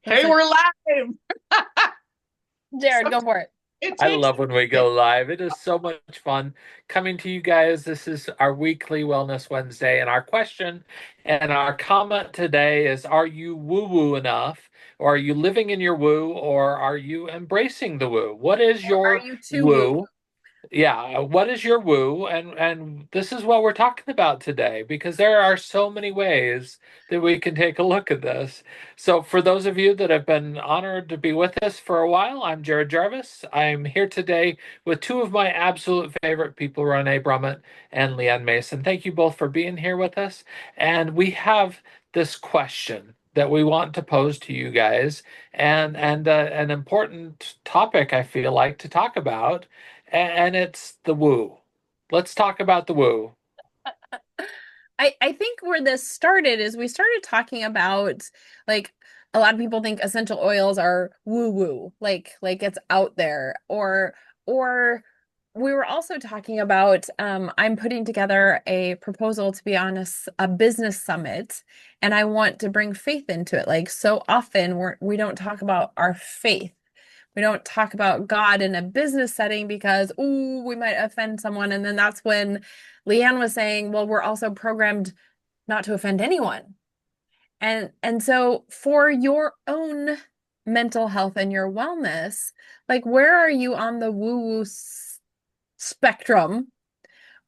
Hey, we're live. Jared, So go for it. it I takes love when we go live. It is so much fun coming to you guys. This is our weekly Wellness Wednesday, and our question and our comment today is: are you woo-woo enough? Or are you living in your woo, or are you embracing the woo? What is Are your you too woo? woo? Yeah, what is your woo? And this is what we're talking about today because there are so many ways that we can take a look at this. So for those of you that have been honored to be with us for a while, I'm Jared Jarvis. I'm here today with two of my absolute favorite people, Renee Brummett and Leanne Mason. Thank you both for being here with us. And we have this question that we want to pose to you guys, and an important topic I feel like to talk about, and it's the woo. Let's talk about the woo. I think where this started is we started talking about like a lot of people think essential oils are woo woo, like it's out there, or we were also talking about I'm putting together a proposal to be on a business summit, and I want to bring faith into it. Like so often we don't talk about our faith. We don't talk about God in a business setting because, ooh, we might offend someone. And then that's when Leanne was saying, well, we're also programmed not to offend anyone. And so for your own mental health and your wellness, like where are you on the woo-woo spectrum?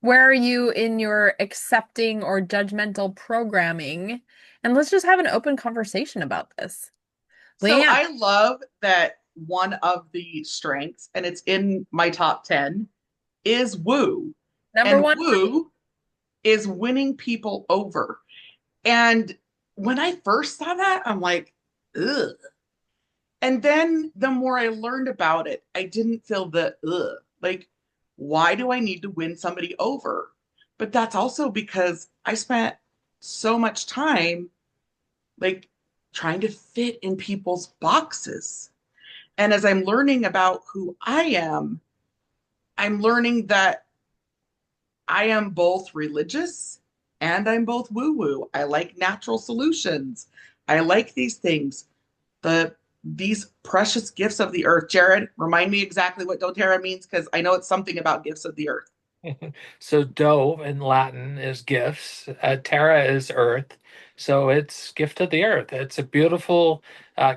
Where are you in your accepting or judgmental programming? And let's just have an open conversation about this. so Leanne, I love that one of the strengths, and it's in my top 10, is woo. number And one for me. woo is winning people over. And when I first saw that, I'm like, ugh. And then the more I learned about it, I didn't feel the ugh. Like, why do I need to win somebody over? But that's also because I spent so much time like trying to fit in people's boxes. And as I'm learning about who I am, I'm learning that I am both religious and I'm both woo woo. I like natural solutions. I like these things. These precious gifts of the earth. Jared, remind me exactly what doTERRA means because I know it's something about gifts of the earth. So do in Latin is gifts. Terra is earth. So it's gift of the earth. It's a beautiful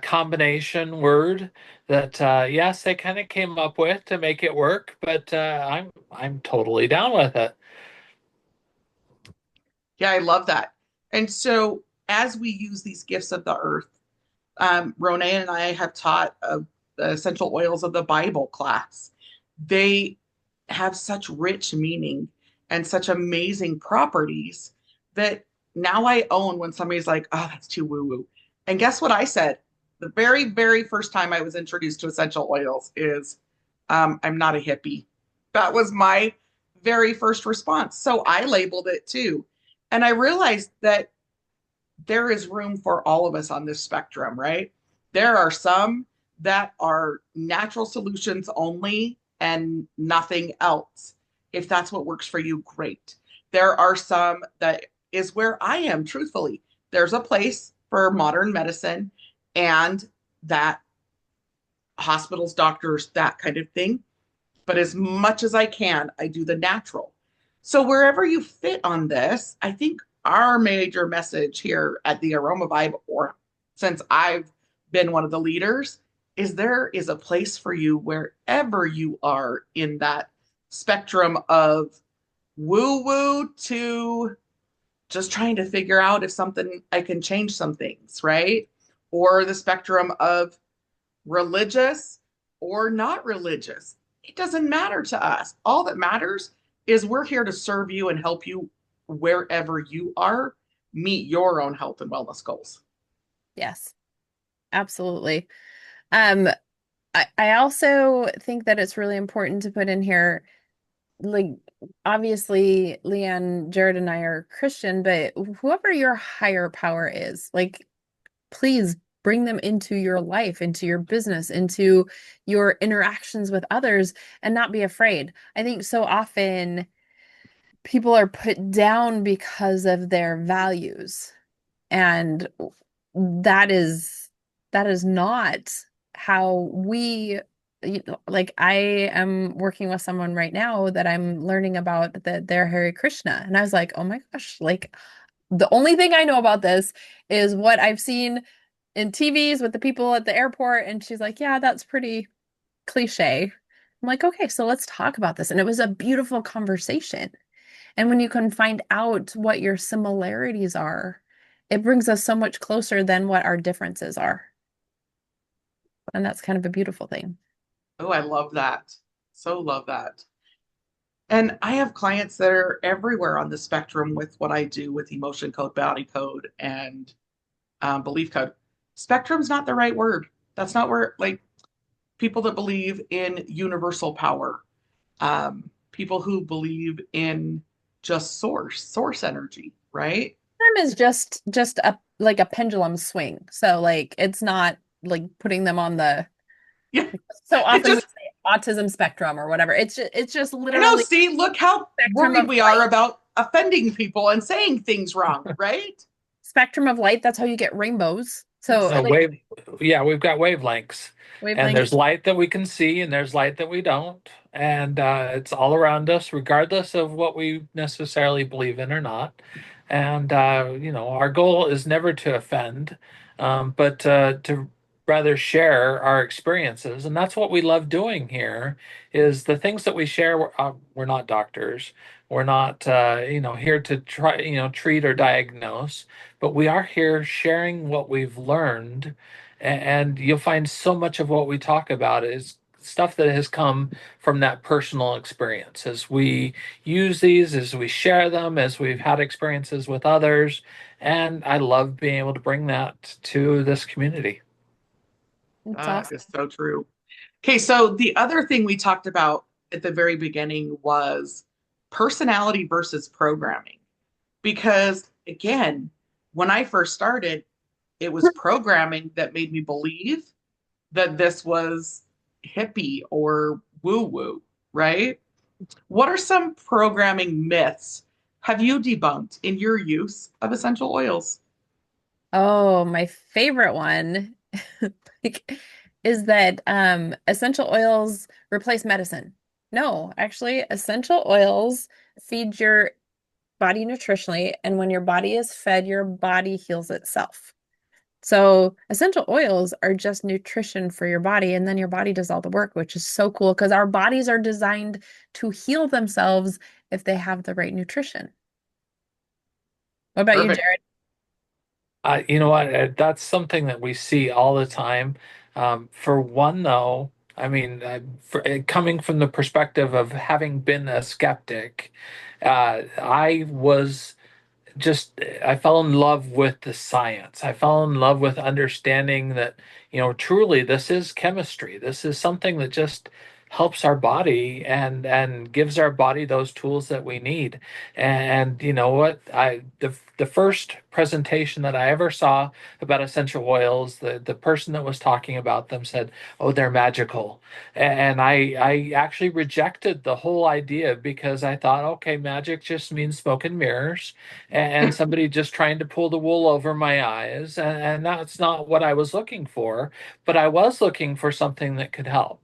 combination word that yes, they kind of came up with to make it work, but I'm totally down with it. Yeah, I love that. And so as we use these gifts of the earth, Rone and I have taught the essential oils of the Bible class. They have such rich meaning and such amazing properties that now I own when somebody's like, oh, that's too woo woo. And guess what I said? The very, very first time I was introduced to essential oils is, I'm not a hippie. That was my very first response. So I labeled it too. And I realized that there is room for all of us on this spectrum, right? There are some that are natural solutions only and nothing else. If that's what works for you, great. There are some that is where I am, truthfully. There's a place for modern medicine and that hospitals, doctors, that kind of thing. But as much as I can, I do the natural. So wherever you fit on this, I think our major message here at the AromaVibe, or since I've been one of the leaders, is there is a place for you wherever you are in that spectrum of woo woo to just trying to figure out if something I can change some things, right? Or the spectrum of religious or not religious. It doesn't matter to us. All that matters is we're here to serve you and help you wherever you are meet your own health and wellness goals. Yes, absolutely. Um, I also think that it's really important to put in here, like, obviously, Leanne, Jared, and I are Christian, but whoever your higher power is, like, please bring them into your life, into your business, into your interactions with others, and not be afraid. I think so often people are put down because of their values, and that is that is not how we like I am working with someone right now that I'm learning about that they're Hare Krishna. And I was like, oh my gosh, like the only thing I know about this is what I've seen in TVs with the people at the airport. And she's like, yeah, that's pretty cliche. I'm like, okay, so let's talk about this. And it was a beautiful conversation. And when you can find out what your similarities are, it brings us so much closer than what our differences are. And that's kind of a beautiful thing. Oh, I love that. So love that. And I have clients that are everywhere on the spectrum with what I do with emotion code, body code, and belief code. Spectrum's not the right word. That's not where, like, people that believe in universal power, people who believe in just source energy, right? Time is just a like a pendulum swing. So like it's not like putting them on the Yeah. so It often we just, say autism spectrum or whatever. It's just I know, literally see, look how spectrum worried of we are light. about offending people and saying things wrong, right? Spectrum of light, that's how you get rainbows. So like Exactly. Wave, yeah, we've got wavelengths, and wavelengths. there's light that we can see, and there's light that we don't, and it's all around us, regardless of what we necessarily believe in or not. And our goal is never to offend, but to rather share our experiences, and that's what we love doing here. Is the things that we share. We're not doctors. We're not, here to try, treat or diagnose, but we are here sharing what we've learned. And you'll find so much of what we talk about is stuff that has come from that personal experience. As we use these, as we share them, as we've had experiences with others. And I love being able to bring that to this community. It's That awesome. is so true. Okay, so the other thing we talked about at the very beginning was personality versus programming. Because again, when I first started, it was programming that made me believe that this was hippie or woo woo, right? What are some programming myths have you debunked in your use of essential oils? Oh, my favorite one like, is that essential oils replace medicine. No, actually, essential oils feed your body nutritionally, and when your body is fed, your body heals itself. So essential oils are just nutrition for your body, and then your body does all the work, which is so cool because our bodies are designed to heal themselves if they have the right nutrition. What about you, Perfect. Jared? You know what? That's something that we see all the time. For one, though, I mean, coming from the perspective of having been a skeptic, I was just I fell in love with the science. I fell in love with understanding that, truly this is chemistry. This is something that just helps our body and gives our body those tools that we need. And you know what? The first presentation that I ever saw about essential oils, the person that was talking about them said, "Oh, they're magical." And I actually rejected the whole idea because I thought, okay, magic just means smoke and mirrors and somebody just trying to pull the wool over my eyes. And that's not what I was looking for, but I was looking for something that could help.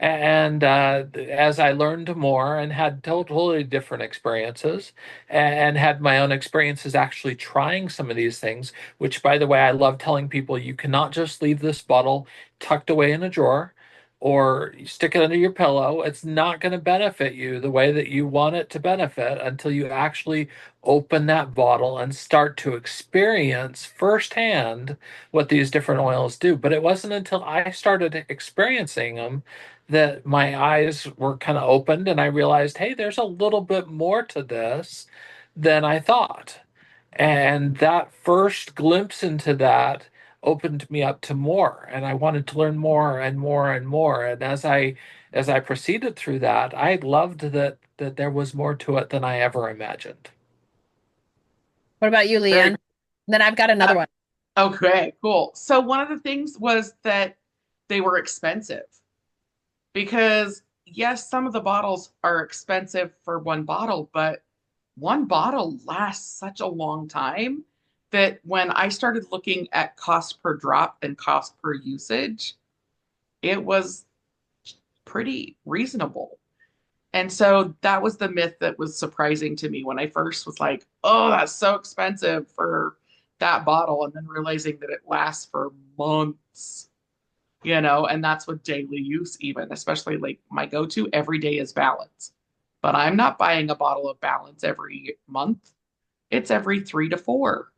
And as I learned more and had totally different experiences and had my own experiences actually trying some of these things, which, by the way, I love telling people you cannot just leave this bottle tucked away in a drawer or you stick it under your pillow. It's not going to benefit you the way that you want it to benefit until you actually open that bottle and start to experience firsthand what these different oils do. But it wasn't until I started experiencing them that my eyes were kind of opened and I realized, hey, there's a little bit more to this than I thought. And that first glimpse into that opened me up to more, and I wanted to learn more and more and more. And as I proceeded through that, I loved that there was more to it than I ever imagined. What about you, Very Leanne? Then I've got uh, another one. okay, cool. So one of the things was that they were expensive because yes, some of the bottles are expensive for one bottle, but one bottle lasts such a long time that when I started looking at cost per drop and cost per usage, it was pretty reasonable. And so that was the myth that was surprising to me when I first was like, oh, that's so expensive for that bottle. And then realizing that it lasts for months, and that's with daily use, even, especially like my go to every day is Balance. But I'm not buying a bottle of Balance every month, it's every 3 to 4.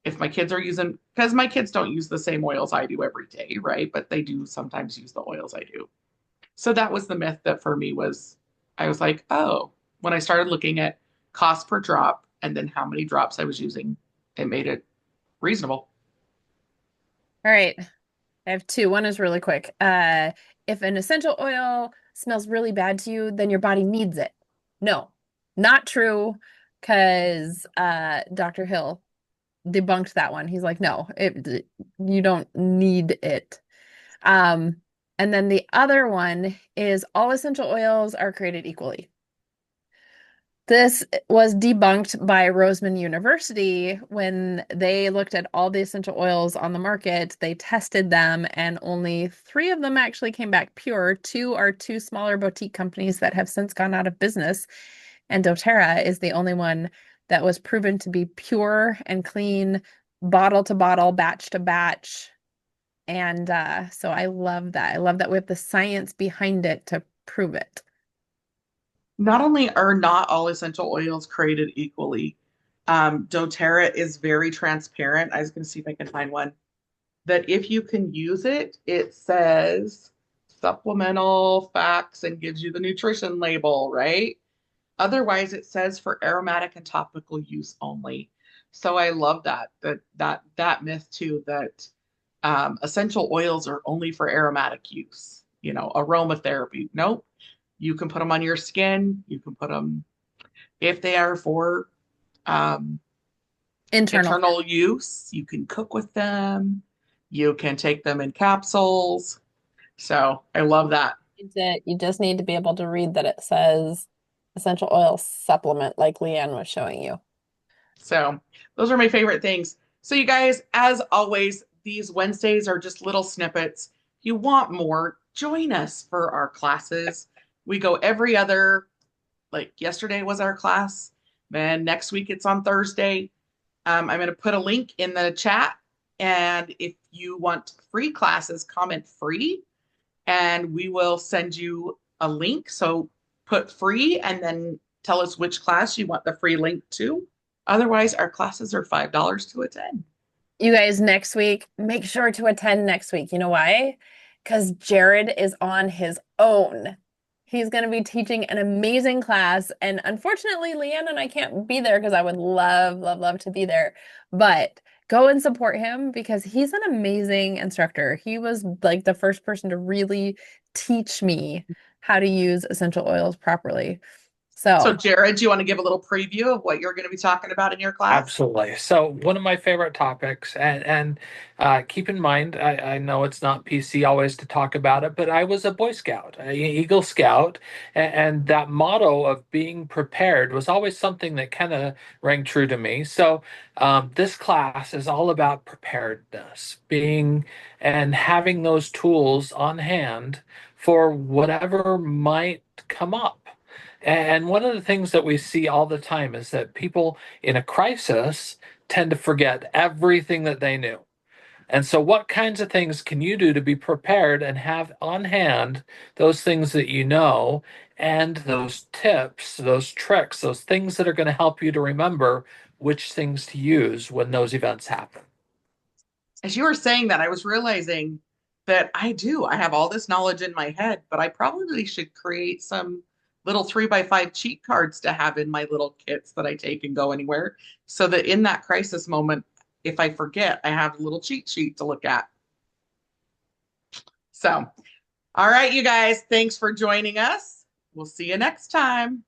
If my kids are using, because my kids don't use the same oils I do every day, right? But they do sometimes use the oils I do. So that was the myth that for me was, I was like, oh, when I started looking at cost per drop and then how many drops I was using, it made it reasonable. All right. I have two. One is really quick. If an essential oil smells really bad to you, then your body needs it. No, not true, because Dr. Hill debunked that one. He's like, no, you don't need it. Um, and then the other one is all essential oils are created equally. This was debunked by Roseman University when they looked at all the essential oils on the market. They tested them, and only 3 of them actually came back pure. 2 are 2 smaller boutique companies that have since gone out of business. And doTERRA is the only one that was proven to be pure and clean, bottle to bottle, batch to batch. And so I love that. I love that we have the science behind it to prove it. Not only are not all essential oils created equally, doTERRA is very transparent. I was going to see if I can find one that if you can use it, it says supplemental facts and gives you the nutrition label, right? Otherwise, it says for aromatic and topical use only. So I love that myth too, that essential oils are only for aromatic use, aromatherapy. Nope. You can put them on your skin. You can put them if they are for um, Internal. internal use. You can cook with them. You can take them in capsules. So I love that. You just need to be able to read that it says essential oil supplement, like Leanne was showing you. So those are my favorite things. So you guys, as always, these Wednesdays are just little snippets. If you want more, join us for our classes. We go every other, like yesterday was our class. Then next week it's on Thursday. I'm going to put a link in the chat. And if you want free classes, comment free, and we will send you a link. So put free and then tell us which class you want the free link to. Otherwise, our classes are $5 to attend. You guys, next week, make sure to attend next week. You know why? Because Jared is on his own. He's going to be teaching an amazing class. And unfortunately, Leanne and I can't be there because I would love, love, love to be there. But go and support him because he's an amazing instructor. He was like the first person to really teach me how to use essential oils properly. So, So, Jared, do you want to give a little preview of what you're going to be talking about in your class? Absolutely. So one of my favorite topics, and keep in mind, I know it's not PC always to talk about it, but I was a Boy Scout, a Eagle Scout, and that motto of being prepared was always something that kind of rang true to me. So this class is all about preparedness, being and having those tools on hand for whatever might come up. And one of the things that we see all the time is that people in a crisis tend to forget everything that they knew. And so, what kinds of things can you do to be prepared and have on hand those things that you know and those tips, those tricks, those things that are going to help you to remember which things to use when those events happen? As you were saying that, I was realizing that I have all this knowledge in my head, but I probably should create some little 3x5 cheat cards to have in my little kits that I take and go anywhere so that in that crisis moment, if I forget, I have a little cheat sheet to look at. So, all right, you guys, thanks for joining us. We'll see you next time.